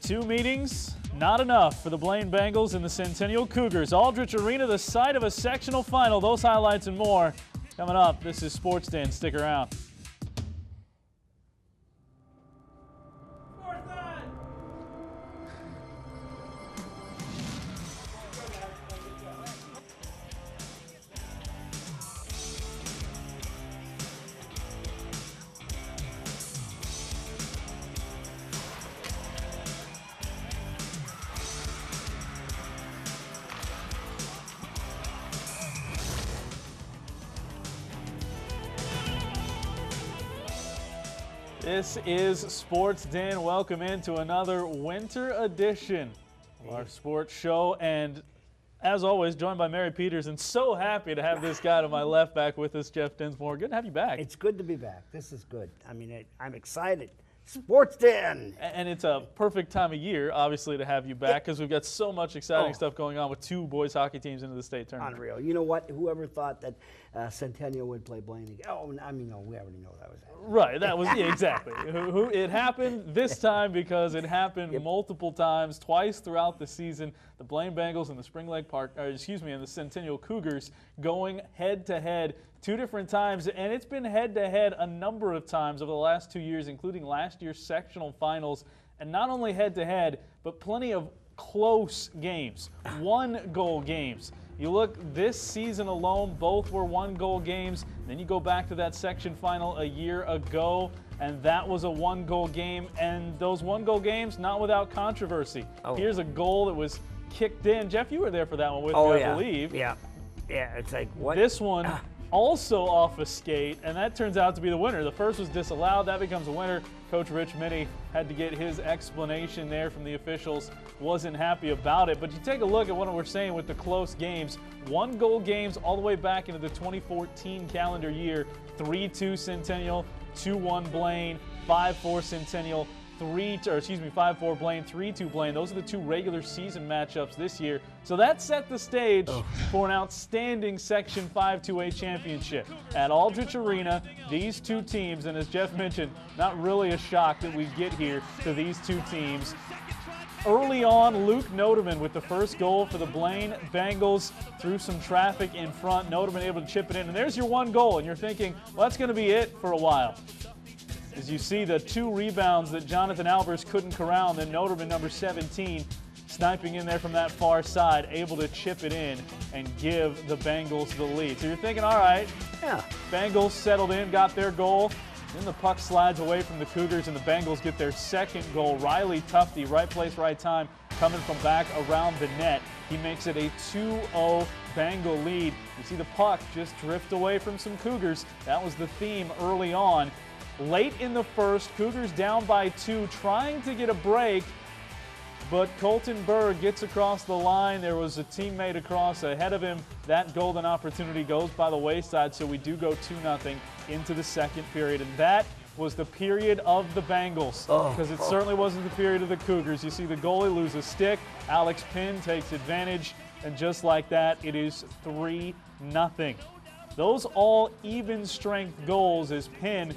2 meetings, not enough for the Blaine Bengals and the Centennial Cougars. Aldrich Arena, the site of a sectional final. Those highlights and more coming up. This is Sports Den. Stick around. This is Sports Den. Welcome into another winter edition of our sports show. And as always, joined by Mary Peters, and so happy to have this guy to my left back with us, Jeff Dinsmore. Good to have you back. It's good to be back. This is good. I mean, I'm excited. Sports Den! And it's a perfect time of year, obviously, to have you back because we've got so much exciting stuff going on with 2 boys hockey teams into the state tournament. Unreal. You know what? Whoever thought that Centennial would play Blaine again? Oh, I mean, no, we already know that was happening. Right, that was, yeah, exactly. It happened this time because it happened multiple times, twice throughout the season. The Blaine Bengals and the Spring Lake and the Centennial Cougars going head-to-head 2 different times, and it's been head-to-head a number of times over the last 2 years, including last year's sectional finals, and not only head-to-head, but plenty of close games, 1-goal games. You look this season alone, both were 1-goal games. Then you go back to that section final a year ago, and that was a 1-goal game. And those 1-goal games, not without controversy. Here's a goal that was kicked in. Jeff, you were there for that one with me, I believe. Yeah, it's like, what? This one also off a skate, and that turns out to be the winner. The first was disallowed. That becomes a winner. Coach Rich Minnie had to get his explanation there from the officials. Wasn't happy about it. But you take a look at what we're saying with the close games. 1-goal games all the way back into the 2014 calendar year. 3-2 Centennial, 2-1 Blaine, 5-4 Centennial, 5-4 Blaine, 3-2 Blaine. Those are the 2 regular season matchups this year. So that set the stage for an outstanding Section 5-2A championship. At Aldrich Arena, these 2 teams, and as Jeff mentioned, not really a shock that we get here to these 2 teams. Early on, Luke Noterman with the first goal for the Blaine Bengals through some traffic in front. Noterman able to chip it in, and there's your 1 goal, and you're thinking, well, that's going to be it for a while. As you see the 2 rebounds that Jonathan Albers couldn't corral, and then Noterman, number 17, sniping in there from that far side, able to chip it in and give the Bengals the lead. So you're thinking, all right, Bengals settled in, got their goal. Then the puck slides away from the Cougars, and the Bengals get their 2nd goal. Riley Tufte, right place, right time, coming from back around the net. He makes it a 2-0 Bengal lead. You see the puck just drift away from some Cougars. That was the theme early on. Late in the first, Cougars down by 2, trying to get a break, but Colton Berg gets across the line. There was a teammate across ahead of him. That golden opportunity goes by the wayside, so we do go 2-0 into the 2nd period, and that was the period of the Bengals, because it certainly wasn't the period of the Cougars. You see the goalie lose a stick. Alex Pinn takes advantage, and just like that, it is 3-0. Those all even strength goals as Pinn,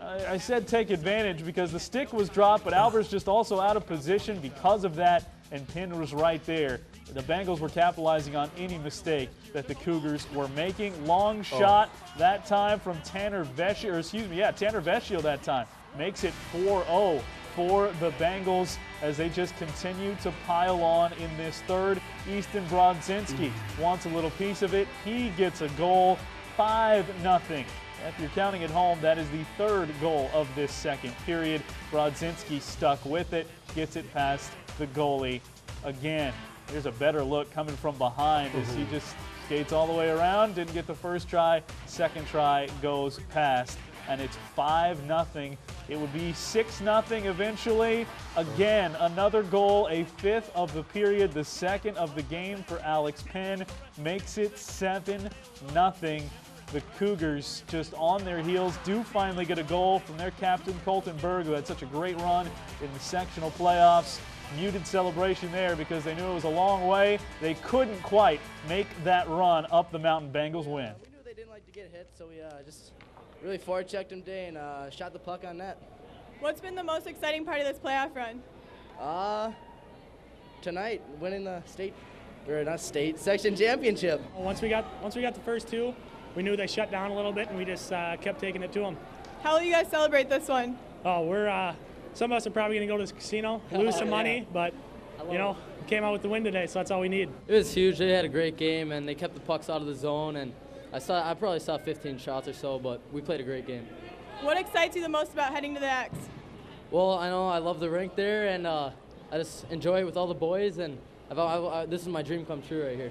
I said take advantage because the stick was dropped, but Albers just also out of position because of that, and Pinn was right there. The Bengals were capitalizing on any mistake that the Cougars were making. Long shot that time from Tanner Vecchio that time. Makes it 4-0 for the Bengals as they just continue to pile on in this third. Easton Brodzinski wants a little piece of it. He gets a goal, 5-0. If you're counting at home, that is the 3rd goal of this 2nd period. Brodzinski stuck with it, gets it past the goalie again. Here's a better look coming from behind as he just skates all the way around. Didn't get the first try. 2nd try goes past, and it's 5-0. It would be 6-0 eventually. Again, another goal, a 5th of the period, the 2nd of the game for Alex Pinn. Makes it 7-0. The Cougars just on their heels do finally get a goal from their captain, Colton Berg, who had such a great run in the sectional playoffs. Muted celebration there because they knew it was a long way. They couldn't quite make that run up the mountain. Bengals win. We knew they didn't like to get hit, so we just really forechecked them today and shot the puck on net. What's been the most exciting part of this playoff run? Tonight, winning the section championship. Once we got the first two, we knew they shut down a little bit, and we just kept taking it to them. How will you guys celebrate this one? Oh, some of us are probably going to go to the casino, lose some money, but we came out with the win today, so that's all we need. It was huge. They had a great game, and they kept the pucks out of the zone, and I probably saw 15 shots or so, but we played a great game. What excites you the most about heading to the X? Well, I know I love the rink there, and I just enjoy it with all the boys, and this is my dream come true right here.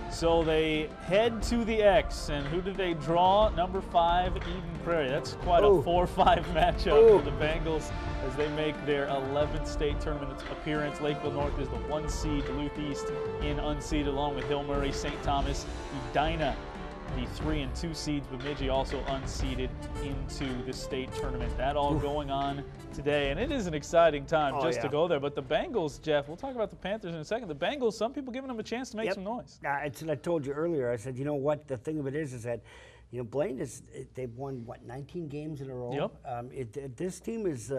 So they head to the X, and who did they draw? Number 5, Eden Prairie. That's quite a 4-5 matchup for the Bengals as they make their 11th state tournament appearance. Lakeville North is the 1 seed, Duluth East in unseeded, along with Hill Murray, St. Thomas, Edina, the 3 and 2 seeds, Bemidji also unseeded into the state tournament. That all going on today, and it is an exciting time to go there. But the Bengals, Jeff, we'll talk about the Panthers in a second. The Bengals, some people giving them a chance to make some noise. It's what I told you earlier. I said, you know what, the thing of it is that, Blaine they've won, 19 games in a row? Yep. This team is,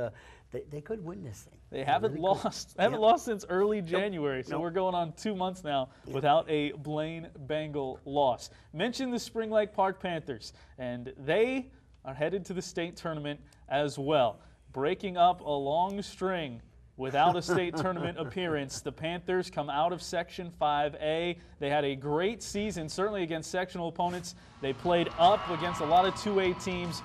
they could win this thing. They haven't lost. They haven't lost since early January, so we're going on 2 months now without a Blaine Bengal loss. Mention the Spring Lake Park Panthers, and they are headed to the state tournament as well. Breaking up a long string without a state tournament appearance, the Panthers come out of Section 5A. They had a great season, certainly against sectional opponents. They played up against a lot of 2A teams,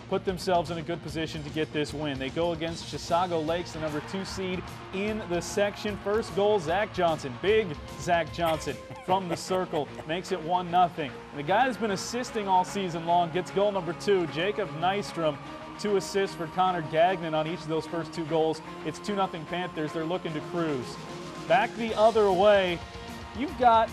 put themselves in a good position to get this win. They go against Chisago Lakes, the number 2 seed in the section. First goal, Zach Johnson, big Zach Johnson from the circle, makes it 1-0. The guy that's been assisting all season long gets goal number 2, Jacob Nystrom. 2 assists for Connor Gagnon on each of those first 2 goals. It's 2-0 Panthers. They're looking to cruise. Back the other way, you've got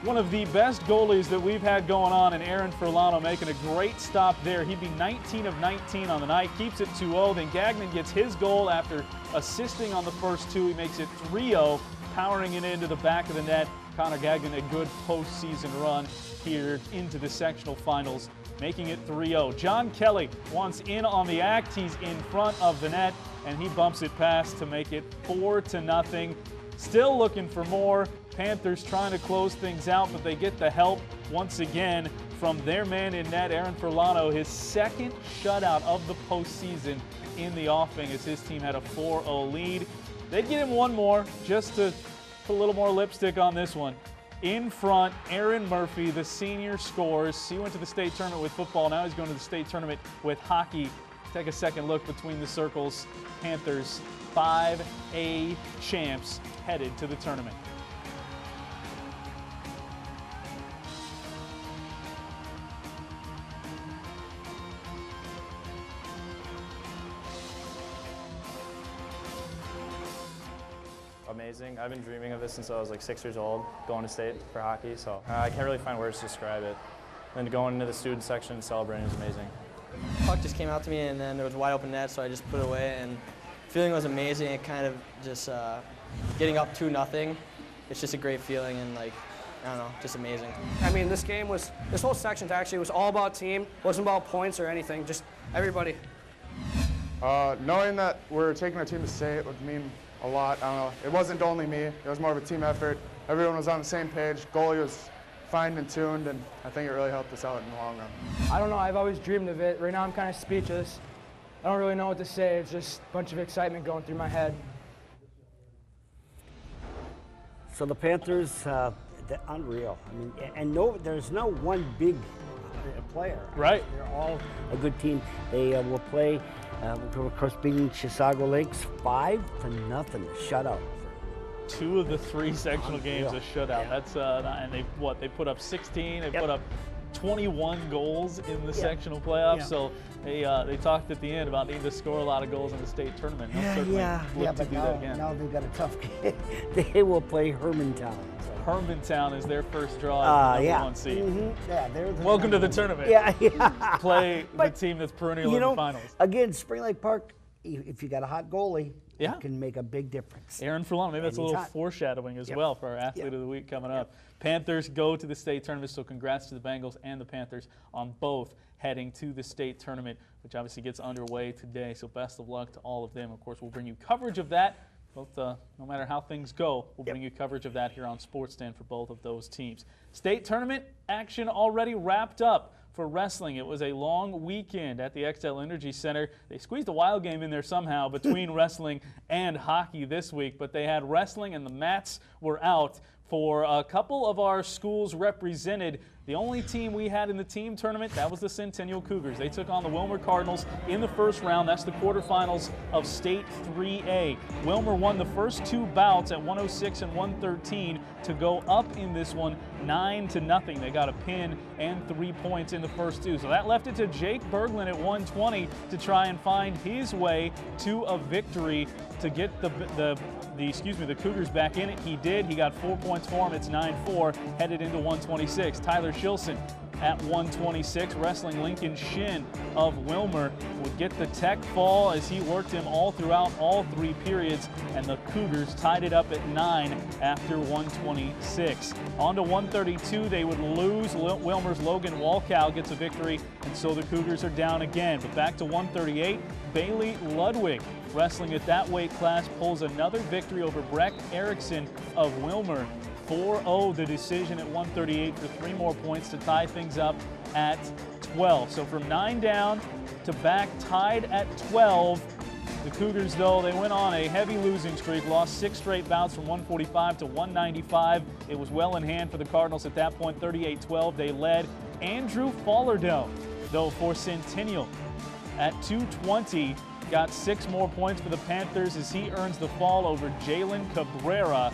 one of the best goalies that we've had going on in Aaron Furlano, making a great stop there. He'd be 19 of 19 on the night, keeps it 2-0. Then Gagnon gets his goal after assisting on the first 2. He makes it 3-0, powering it into the back of the net. Connor Gagnon, a good postseason run here into the sectional finals, making it 3-0. John Kelly wants in on the act. He's in front of the net, and he bumps it past to make it 4-0. Still looking for more. Panthers trying to close things out, but they get the help once again from their man in net, Aaron Furlano, his second shutout of the postseason in the offing as his team had a 4-0 lead. They'd get him one more just to put a little more lipstick on this one. In front, Aaron Murphy, the senior, scores. He went to the state tournament with football. Now he's going to the state tournament with hockey. Take a second look between the circles. Panthers, 5A champs, headed to the tournament. Amazing. I've been dreaming of this since I was like 6 years old, going to state for hockey, so I can't really find words to describe it. And going into the student section and celebrating is amazing. Puck just came out to me, and then there was a wide open net, so I just put it away, and the feeling was amazing. It kind of just getting up 2-0. It's just a great feeling, and I don't know, just amazing. I mean, this whole section actually was all about team. Wasn't about points or anything, just everybody. Knowing that we're taking our team to state would mean a lot. I don't know. It wasn't only me. It was more of a team effort. Everyone was on the same page. Goalie was fine and tuned, and I think it really helped us out in the long run. I don't know. I've always dreamed of it. Right now I'm kind of speechless. I don't really know what to say. It's just a bunch of excitement going through my head. So the Panthers, they're unreal. I mean, and there's no one big player. Right. They're all a good team. They will play, of course, beating Chisago Lakes 5-0, shutout. 2 of the 3 sectional games a shutout. That's and they put up 16. They put up 21 goals in the sectional playoffs. So they talked at the end about needing to score a lot of goals in the state tournament. But now they've got a tough game. They will play Hermantown. Hermantown is their first draw as the number 1 seed. Welcome to the tournament. Play the team that's perennial in the finals. Again, Spring Lake Park, if you got a hot goalie, Yeah. that can make a big difference. Aaron Furlong, maybe that's a And he's little hot. foreshadowing as well for our Athlete of the Week coming up. Panthers go to the state tournament, so congrats to the Bengals and the Panthers on both heading to the state tournament, which obviously gets underway today. So best of luck to all of them. Of course, we'll bring you coverage of that. Both, no matter how things go, we'll bring you coverage of that here on Sports Stand for both of those teams. State tournament action already wrapped up for wrestling. It was a long weekend at the XL Energy Center. They squeezed a wild game in there somehow between wrestling and hockey this week, but they had wrestling and the mats were out for a couple of our schools represented. The only team we had in the team tournament, that was the Centennial Cougars. They took on the Wilmer Cardinals in the first round. That's the quarterfinals of State 3A. Wilmer won the first two bouts at 106 and 113 to go up in this one 9-0. They got a pin and 3 points in the first two. So that left it to Jake Berglund at 120 to try and find his way to a victory to get the Cougars back in it. He did. He got 4 points for him. It's 9-4, headed into 126. Tyler Shilson at 126, wrestling Lincoln Shin of Wilmer would get the tech fall as he worked him all throughout all three periods, and the Cougars tied it up at 9 after 126. On to 132, they would lose. Wilmer's Logan Walkow gets a victory, and so the Cougars are down again. But back to 138, Bailey Ludwig, wrestling at that weight class, pulls another victory over Breck Erickson of Wilmer. 4-0 the decision at 138 for 3 more points to tie things up at 12. So from 9 down to back tied at 12. The Cougars, though, they went on a heavy losing streak, lost 6 straight bouts from 145 to 195. It was well in hand for the Cardinals at that point, 38-12. They led. Andrew Fallardell, though, for Centennial at 220. Got 6 more points for the Panthers as he earns the fall over Jalen Cabrera.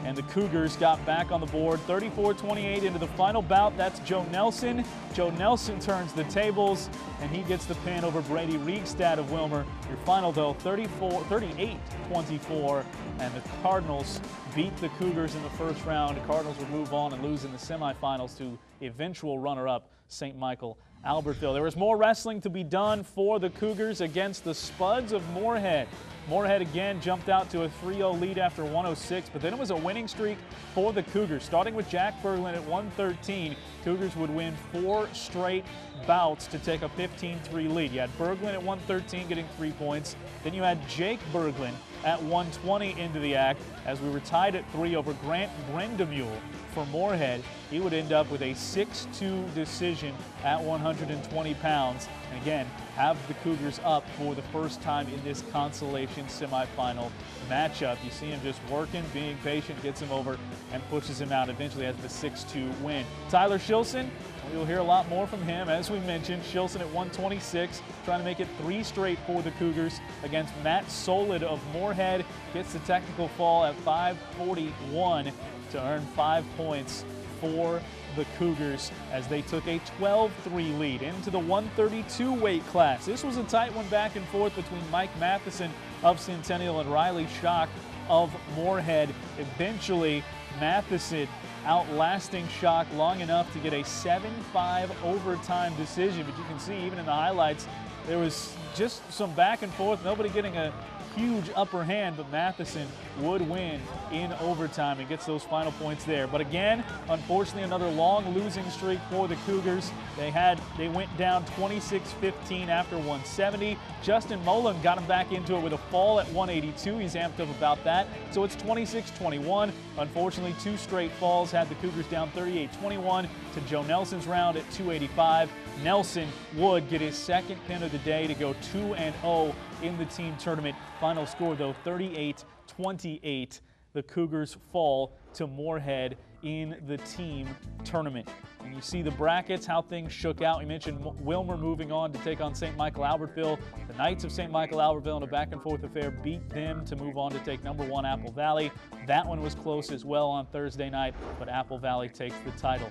And the Cougars got back on the board, 34-28 into the final bout. That's Joe Nelson. Joe Nelson turns the tables, and he gets the pin over Brady Riegstad of Wilmer. Your final, though, 38-24, and the Cardinals beat the Cougars in the first round. The Cardinals would move on and lose in the semifinals to eventual runner-up St. Michael Albertville. There was more wrestling to be done for the Cougars against the Spuds of Moorhead. Moorhead again jumped out to a 3-0 lead after 106, but then it was a winning streak for the Cougars. Starting with Jack Berglund at 113, Cougars would win 4 straight bouts to take a 15-3 lead. You had Berglund at 113 getting 3 points. Then you had Jake Berglund at 120 into the act as we were tied at 3 over Grant Brendamule for Moorhead. He would end up with a 6-2 decision at 120 pounds. And again, have the Cougars up for the first time in this consolation semifinal matchup. You see him just working, being patient, gets him over and pushes him out. Eventually has the 6-2 win. Tyler Shilson, we'll hear a lot more from him. As we mentioned, Shilson at 126, trying to make it 3 straight for the Cougars against Matt Solid of Moorhead. Gets the technical fall at 5:41 to earn 5 points for the Cougars as they took a 12-3 lead into the 132 weight class. This was a tight one back and forth between Mike Matheson of Centennial and Riley Schock of Moorhead. Eventually, Matheson outlasting Schock long enough to get a 7-5 overtime decision. But you can see even in the highlights, there was just some back and forth, nobody getting a huge upper hand, but Matheson would win in overtime and gets those final points there. But again, unfortunately, another long losing streak for the Cougars. They went down 26-15 after 170. Justin Mullen got him back into it with a fall at 182. He's amped up about that. So it's 26-21. Unfortunately, 2 straight falls had the Cougars down 38-21 to Joe Nelson's round at 285. Nelson would get his second pin of the day to go 2-0 in the team tournament. Final score, though, 38-28. The Cougars fall to Moorhead in the team tournament. And you see the brackets, how things shook out. We mentioned Wilmer moving on to take on St. Michael Albertville. The Knights of St. Michael Albertville in a back-and-forth affair beat them to move on to take number 1 Apple Valley. That one was close as well on Thursday night, but Apple Valley takes the title.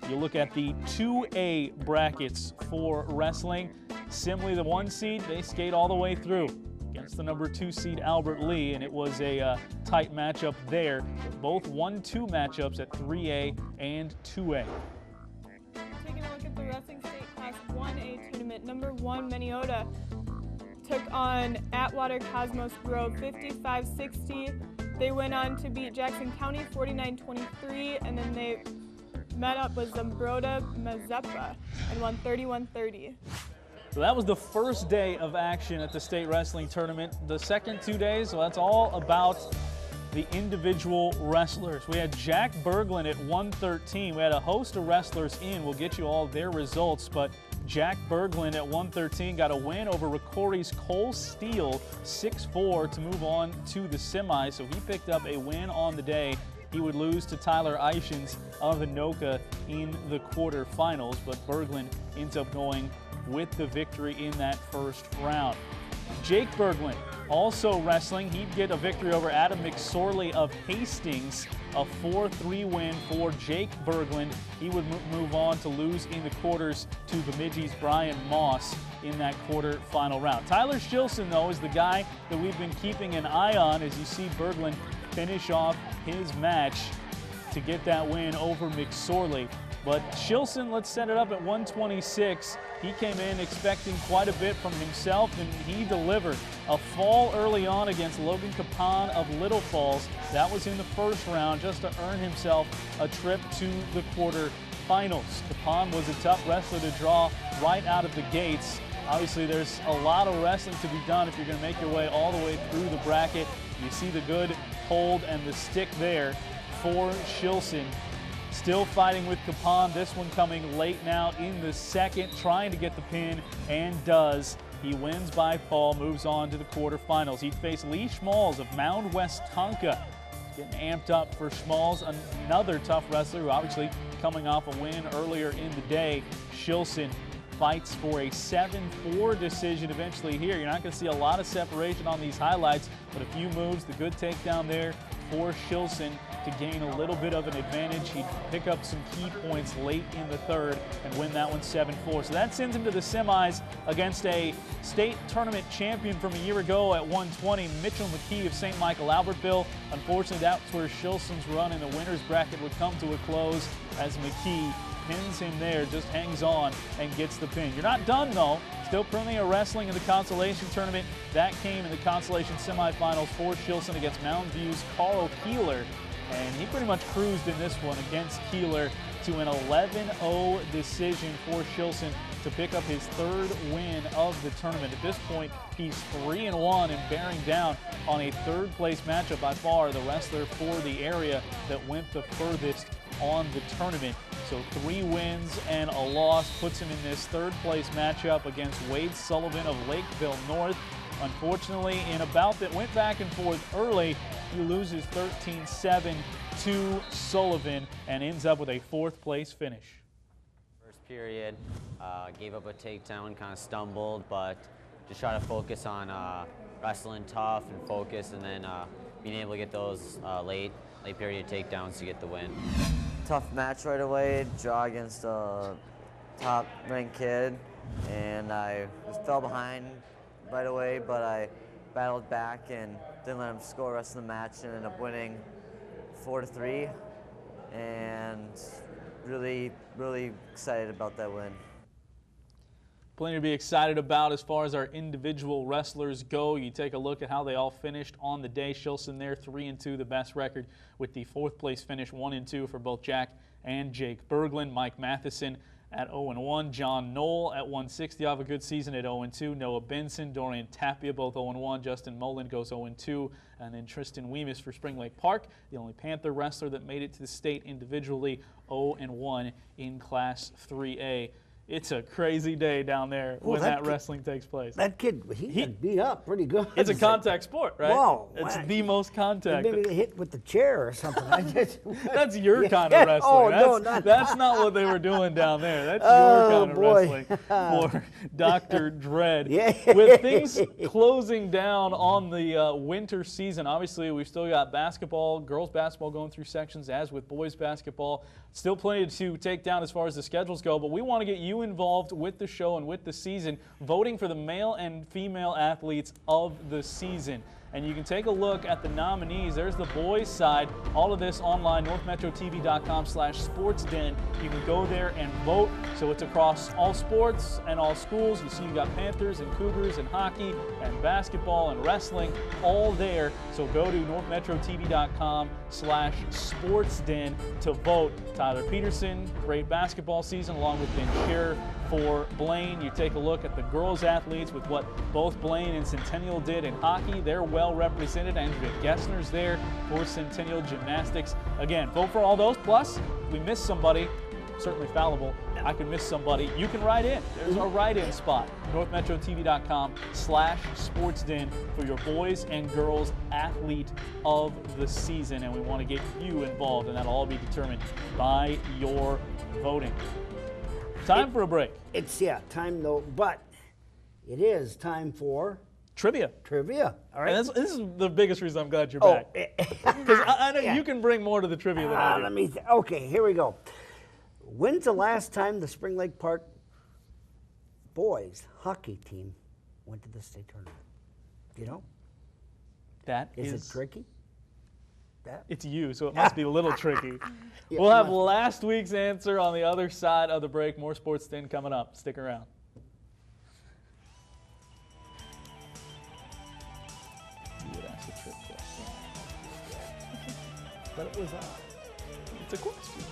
You look at the 2A brackets for wrestling. Simley, the 1 seed, they skate all the way through against the number 2 seed Albert Lee, and it was a tight matchup there. Both 1-2 matchups at 3A and 2A. Taking a look at the wrestling state class 1A tournament, number 1 Minneota took on Atwater Cosmos Grove 55-60. They went on to beat Jackson County 49-23, and then they met up with Zambroda Mazeppa and won 31-30. So that was the first day of action at the state wrestling tournament. The second 2 days, well, that's all about the individual wrestlers. We had Jack Berglund at 113. We had a host of wrestlers in. We'll get you all their results, but Jack Berglund at 113 got a win over Ricori's Cole Steele 6-4 to move on to the semi. So he picked up a win on the day. He would lose to Tyler Eichens of Anoka in the quarterfinals, but Berglund ends up going with the victory in that first round. Jake Berglund also wrestling. He'd get a victory over Adam McSorley of Hastings, a 4-3 win for Jake Berglund. He would move on to lose in the quarters to Bemidji's Brian Moss in that quarter-final round. Tyler Shilson, though, is the guy that we've been keeping an eye on as you see Berglund finish off his match to get that win over McSorley. But Shilson, let's set it up at 126. He came in expecting quite a bit from himself, and he delivered. A fall early on against Logan Capon of Little Falls. That was in the first round just to earn himself a trip to the quarterfinals. Capon was a tough wrestler to draw right out of the gates. Obviously, there's a lot of wrestling to be done if you're going to make your way all the way through the bracket. You see the good hold and the stick there for Shilson. Still fighting with Capon, this one coming late now in the second, trying to get the pin, and does. He wins by fall, moves on to the quarterfinals. He'd face Lee Schmalls of Mound West Tonka. Getting amped up for Schmalls, another tough wrestler who obviously coming off a win earlier in the day. Shilson fights for a 7-4 decision eventually here. You're not going to see a lot of separation on these highlights, but a few moves, the good takedown there for Shilson to gain a little bit of an advantage. He'd pick up some key points late in the third and win that one 7-4. So that sends him to the semis against a state tournament champion from a year ago at 120, Mitchell McKee of St. Michael Albertville. Unfortunately, that's where Shilson's run in the winner's bracket would come to a close as McKee pins him there, just hangs on and gets the pin. You're not done though. Still plenty of wrestling in the consolation tournament. That came in the consolation semifinals for Shilson against Mountain View's Carl Keeler. And he pretty much cruised in this one against Keeler to an 11-0 decision for Shilson to pick up his third win of the tournament. At this point, he's 3-1 and bearing down on a third place matchup, by far the wrestler for the area that went the furthest on the tournament. So 3 wins and a loss puts him in this third place matchup against Wade Sullivan of Lakeville North. Unfortunately, in a bout that went back and forth early, he loses 13-7 to Sullivan and ends up with a 4th place finish. First period, gave up a takedown, kind of stumbled, but just try to focus on wrestling tough and focus, and then being able to get those late period takedowns to get the win. Tough match right away, draw against a top-ranked kid, and I fell behind right away, but I battled back and didn't let him score the rest of the match and ended up winning 4-3, and really, really excited about that win. Plenty to be excited about as far as our individual wrestlers go. You take a look at how they all finished on the day. Shilson there 3-2, the best record, with the 4th place finish 1-2 for both Jack and Jake Berglund. Mike Matheson at 0-1. John Knoll at 160 off a good season at 0-2. Noah Benson, Dorian Tapia both 0-1. Justin Mullen goes 0-2. And then Tristan Weemus for Spring Lake Park, the only Panther wrestler that made it to the state individually, 0-1 in Class 3A. It's a crazy day down there when that wrestling takes place. That kid, he got beat up pretty good. It's a contact sport, right? Wow. It's the most contact. Maybe they hit with the chair or something. That's your kind of wrestling. Oh, that's not what they were doing down there. That's your kind of wrestling for Dr. Dredd. With things closing down on the winter season, obviously we've still got basketball, girls basketball going through sections, as with boys basketball. Still plenty to take down as far as the schedules go, but we want to get you involved with the show and with the season, voting for the male and female athletes of the season. And you can take a look at the nominees. There's the boys side. All of this online, northmetrotv.com/sportsden. You can go there and vote. So it's across all sports and all schools. You see you got Panthers and Cougars and hockey and basketball and wrestling all there. So go to northmetrotv.com/sportsden to vote. Tyler Peterson, great basketball season, along with Ben Shearer for Blaine. You take a look at the girls athletes with what both Blaine and Centennial did in hockey. They're well represented. Andrea Gessner's there for Centennial Gymnastics. Again, vote for all those. Plus, if we miss somebody, certainly fallible, I can miss somebody, you can write in. There's a write-in spot. northmetrotv.com/sportsden for your boys and girls athlete of the season. And we want to get you involved, and that'll all be determined by your voting. Time for a break. It's, time though, but it is time for trivia. Trivia. All right. And this is the biggest reason I'm glad you're back. Because I know you can bring more to the trivia than I do. Okay, here we go. When's the last time the Spring Lake Park boys hockey team went to the state tournament? Do you know? Is it tricky? It's you, so it must be a little tricky. We'll have last week's answer on the other side of the break. More Sports Den coming up. Stick around. You would ask a trick question. But it was it's a question.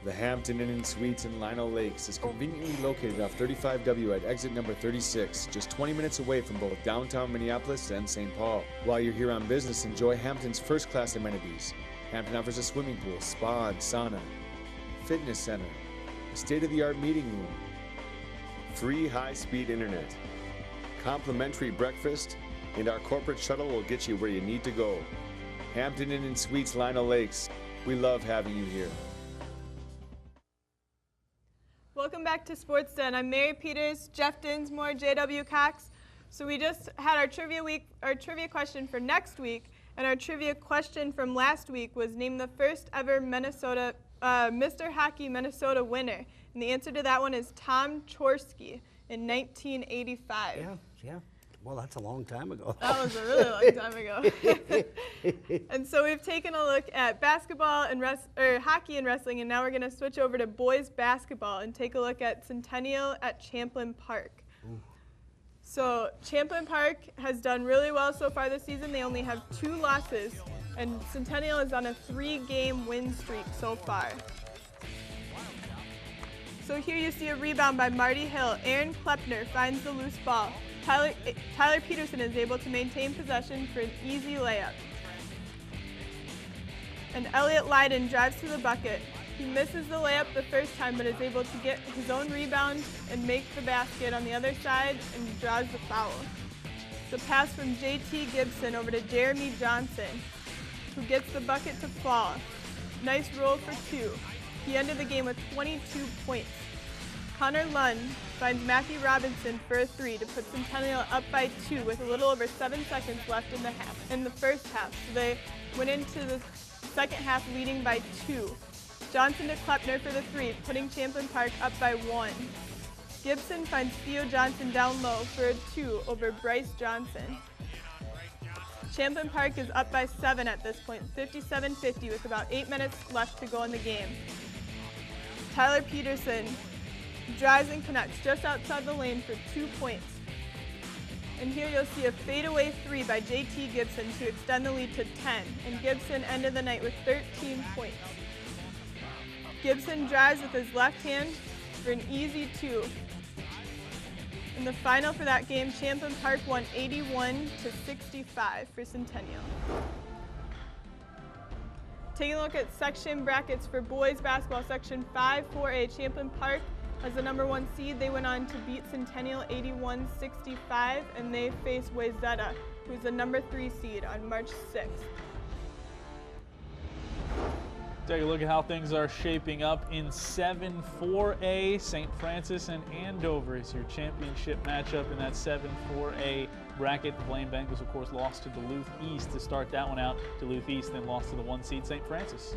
The Hampton Inn & Suites in Lino Lakes is conveniently located off 35W at exit number 36, just 20 minutes away from both downtown Minneapolis and St. Paul. While you're here on business, enjoy Hampton's first-class amenities. Hampton offers a swimming pool, spa and sauna, fitness center, a state-of-the-art meeting room, free high-speed internet, complimentary breakfast, and our corporate shuttle will get you where you need to go. Hampton Inn & Suites, Lino Lakes. We love having you here. Welcome back to Sports Den. I'm Mary Peters, Jeff Dinsmore, J.W. Cox. So we just had our trivia question for next week, and our trivia question from last week was name the first ever Minnesota Mr. Hockey Minnesota winner. And the answer to that one is Tom Chorsky in 1985. Yeah. Well, that's a long time ago. That was a really long time ago. And so we've taken a look at basketball and hockey and wrestling, and now we're going to switch over to boys basketball and take a look at Centennial at Champlin Park. Ooh. So Champlin Park has done really well so far this season. They only have 2 losses, and Centennial is on a 3-game win streak so far. So here you see a rebound by Marty Hill. Aaron Klepner finds the loose ball. Tyler Peterson is able to maintain possession for an easy layup. And Elliot Leiden drives to the bucket. He misses the layup the first time, but is able to get his own rebound and make the basket on the other side and draws the foul. The pass from J.T. Gibson over to Jeremy Johnson, who gets the bucket to fall. Nice roll for 2. He ended the game with 22 points. Connor Lund finds Matthew Robinson for a 3 to put Centennial up by 2 with a little over 7 seconds left in the first half. So they went into the second half leading by 2. Johnson to Klepner for the 3, putting Champlin Park up by 1. Gibson finds Theo Johnson down low for a 2 over Bryce Johnson. Champlin Park is up by 7 at this point, 57-50, with about 8 minutes left to go in the game. Tyler Peterson drives and connects just outside the lane for 2 points. And here you'll see a fadeaway 3 by J.T. Gibson to extend the lead to 10. And Gibson ended the night with 13 points. Gibson drives with his left hand for an easy 2. In the final for that game, Champlin Park won 81-65 for Centennial. Taking a look at section brackets for boys basketball, section 5, 4A, Champlin Park as the number 1 seed. They went on to beat Centennial 81-65, and they face Wayzata, who's the number 3 seed, on March 6th. Take a look at how things are shaping up in 7-4A. St. Francis and Andover is your championship matchup in that 7-4A bracket. The Blaine Bengals, of course, lost to Duluth East to start that one out. Duluth East then lost to the 1 seed St. Francis.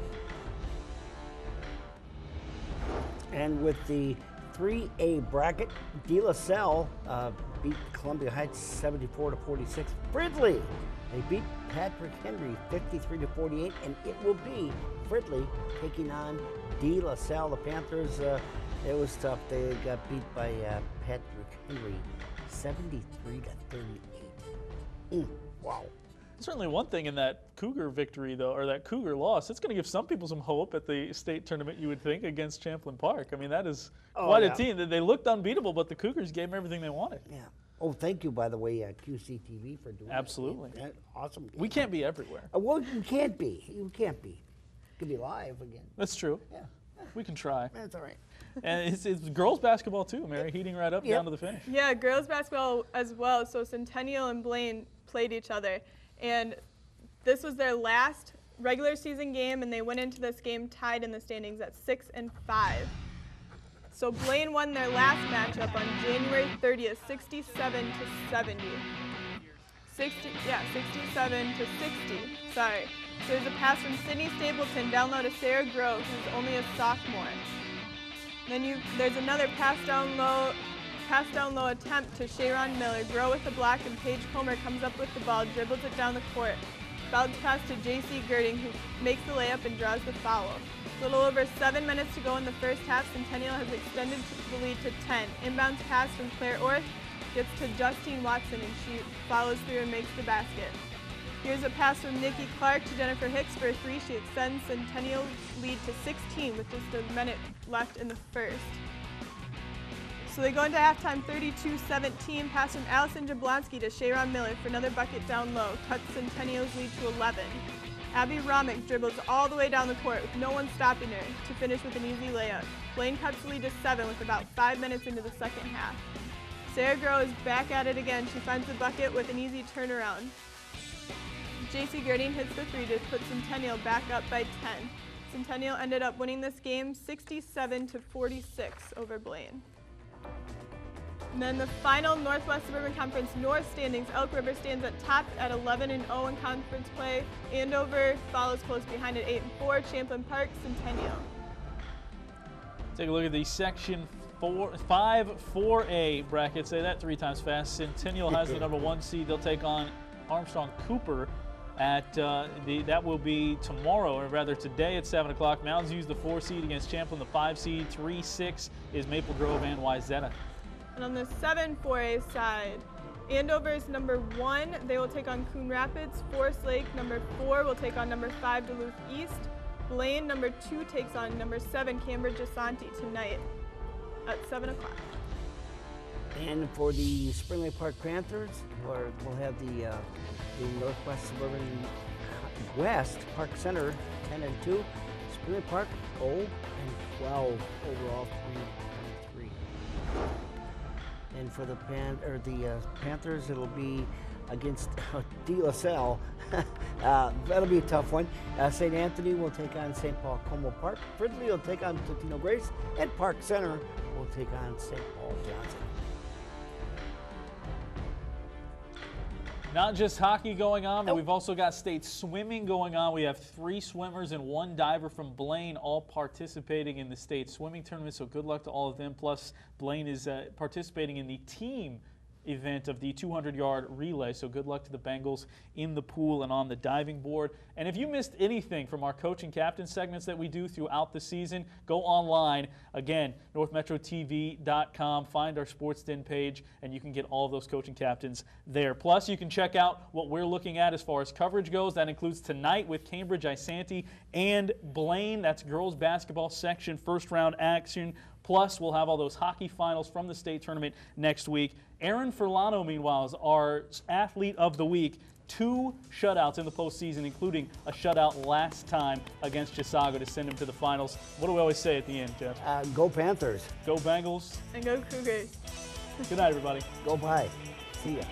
And with the 3A bracket, De La Salle beat Columbia Heights 74-46. Fridley, they beat Patrick Henry 53-48, and it will be Fridley taking on De La Salle. The Panthers, it was tough. They got beat by Patrick Henry 73-38. Wow. Certainly one thing in that Cougar victory, though, or that Cougar loss, it's going to give some people some hope at the state tournament, you would think, against Champlain Park. I mean, that is quite a team. They looked unbeatable, but the Cougars gave them everything they wanted. Yeah. Oh, thank you, by the way, QCTV for doing Absolutely. that. Awesome game. We can't be everywhere. Well, you can't be. You can't be. You can be live again. That's true. Yeah. We can try. That's all right. And it's girls basketball, too, Mary, heating right up down to the finish. Yeah, girls basketball as well. So Centennial and Blaine played each other. And this was their last regular season game, and they went into this game tied in the standings at 6-5. So Blaine won their last matchup on January 30th, 67-70. 67-60. Sorry. So there's a pass from Sydney Stapleton down low to Sarah Grove, who's only a sophomore. Then there's another pass down low attempt to Sharon Miller. Grow with the block, and Paige Comer comes up with the ball, dribbles it down the court. Bounce pass to J.C. Girding, who makes the layup and draws the foul. A little over 7 minutes to go in the first half. Centennial has extended the lead to 10. Inbounds pass from Claire Orth gets to Justine Watson, and she follows through and makes the basket. Here's a pass from Nikki Clark to Jennifer Hicks for a three. She extends Centennial's lead to 16 with just a minute left in the first. So they go into halftime 32-17, pass from Allison Jablonski to Sharon Miller for another bucket down low, cuts Centennial's lead to 11. Abby Romick dribbles all the way down the court with no one stopping her to finish with an easy layup. Blaine cuts the lead to 7 with about 5 minutes into the second half. Sarah Groh is back at it again. She finds the bucket with an easy turnaround. J.C. Girding hits the three to put Centennial back up by 10. Centennial ended up winning this game 67-46 over Blaine. And then the final Northwest Suburban Conference North standings, Elk River stands at top at 11-0 in conference play. Andover follows close behind at 8-4. Champlain Park, Centennial. Take a look at the Section 5-4A bracket. Say that 3 times fast. Centennial has the number 1 seed. They'll take on Armstrong Cooper at that will be tomorrow, or rather today at 7 o'clock. Mounds View's the 4 seed against Champlain, the 5 seed. 3-6 is Maple Grove and Wyzetta. And on the 7-4A side, Andover is number 1. They will take on Coon Rapids. Forest Lake, number 4, will take on number 5 Duluth East. Blaine, number 2, takes on number 7 Cambridge Asante tonight at 7 o'clock. And for the Spring Lake Park Panthers, we'll have the Northwest Suburban West Park Center 10-2. Spring Lake Park 0-12 overall 3-3. And for the Panthers, it'll be against De La Salle. That'll be a tough one. St. Anthony will take on St. Paul Como Park. Fridley will take on Totino Grace. And Park Center will take on St. Paul Johnson. Not just hockey going on, but we've also got state swimming going on. We have 3 swimmers and 1 diver from Blaine all participating in the state swimming tournament, so good luck to all of them. Plus, Blaine is participating in the team event of the 200-yard relay, so good luck to the Bengals in the pool and on the diving board. And if you missed anything from our coach and captain segments that we do throughout the season, go online. Again, northmetrotv.com, find our Sports Den page, and you can get all of those coach and captains there. Plus, you can check out what we're looking at as far as coverage goes. That includes tonight with Cambridge Isante and Blaine. That's girls basketball section, first-round action. Plus, we'll have all those hockey finals from the state tournament next week. Aaron Furlano, meanwhile, is our athlete of the week. 2 shutouts in the postseason, including a shutout last time against Chisago to send him to the finals. What do we always say at the end, Jeff? Go Panthers. Go Bengals. And go Cougars. Good night, everybody. Go Pie. See ya.